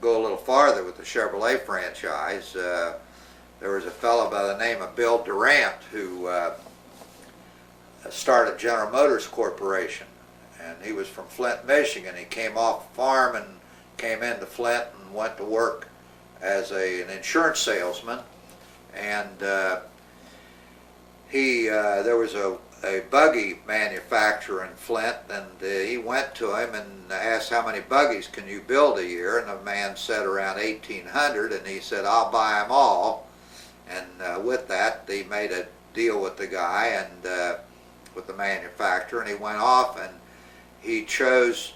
go a little farther with the Chevrolet franchise, there was a fellow by the name of Bill Durant who started General Motors Corporation, and he was from Flint, Michigan. He came off a farm and came into Flint and went to work as an insurance salesman, and there was a buggy manufacturer in Flint, and he went to him and asked, how many buggies can you build a year? And the man said around 1,800, and he said, I'll buy them all. And with that, he made a deal with the guy and with the manufacturer, and he went off and he chose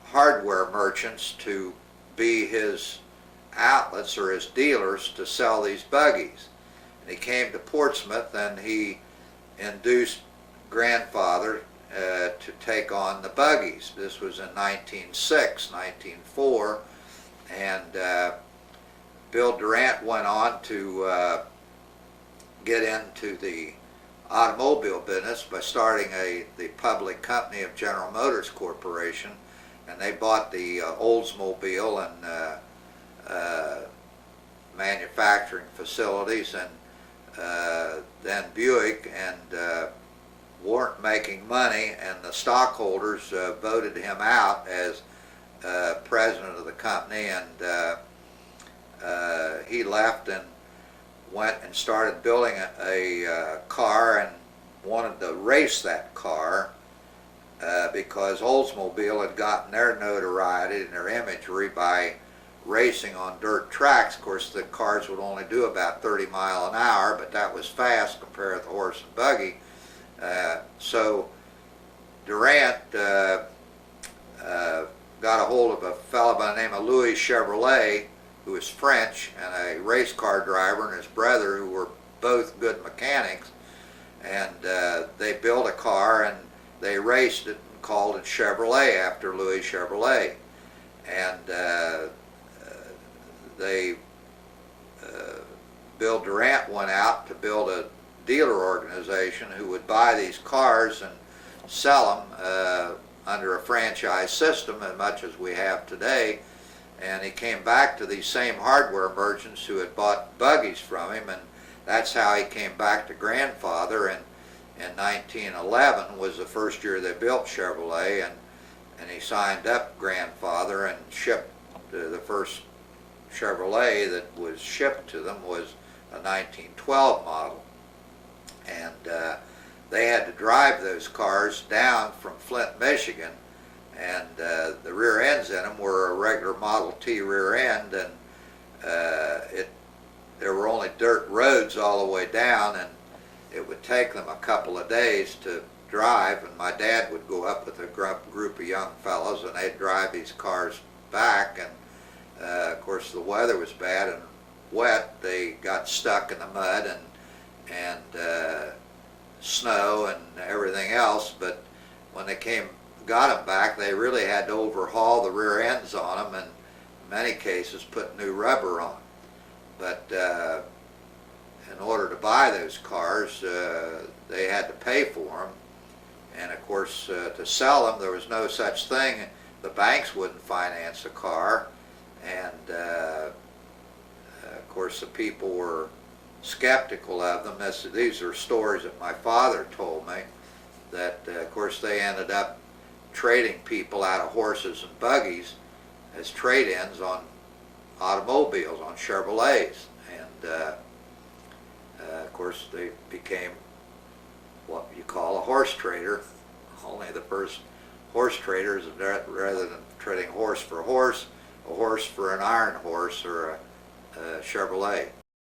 hardware merchants to be his outlets or his dealers to sell these buggies. And he came to Portsmouth and he induced grandfather to take on the buggies. This was in 1906, 1904, and Bill Durant went on to get into the automobile business by starting the public company of General Motors Corporation, and they bought the Oldsmobile and manufacturing facilities, and then Buick, and weren't making money, and the stockholders voted him out as president of the company, and he left and went and started building a car and wanted to race that car because Oldsmobile had gotten their notoriety and their imagery by racing on dirt tracks. Of course, the cars would only do about 30 miles an hour, but that was fast compared with the horse and buggy. So Durant got a hold of a fellow by the name of Louis Chevrolet, who was French, and a race car driver, and his brother, who were both good mechanics, and they built a car and they raced it and called it Chevrolet after Louis Chevrolet. And Bill Durant went out to build a dealer organization who would buy these cars and sell them under a franchise system, as much as we have today. And he came back to these same hardware merchants who had bought buggies from him, and that's how he came back to grandfather. And in 1911 was the first year they built Chevrolet, and he signed up grandfather and shipped the first Chevrolet that was shipped to them was a 1912 model. And they had to drive those cars down from Flint, Michigan, and the rear ends in them were a regular Model T rear end, and there were only dirt roads all the way down, and it would take them a couple of days to drive, and my dad would go up with a group of young fellows, and they'd drive these cars back, and of course the weather was bad and wet. They got stuck in the mud and snow and everything else, but when they got them back, they really had to overhaul the rear ends on them, and in many cases put new rubber on. But in order to buy those cars, they had to pay for them, and of course to sell them there was no such thing. The banks wouldn't finance a car, and of course the people were skeptical of them. These are stories that my father told me, that of course they ended up trading people out of horses and buggies as trade-ins on automobiles, on Chevrolets, and of course they became what you call a horse trader. Only the first horse traders, rather than trading horse for horse, a horse for an iron horse or a Chevrolet.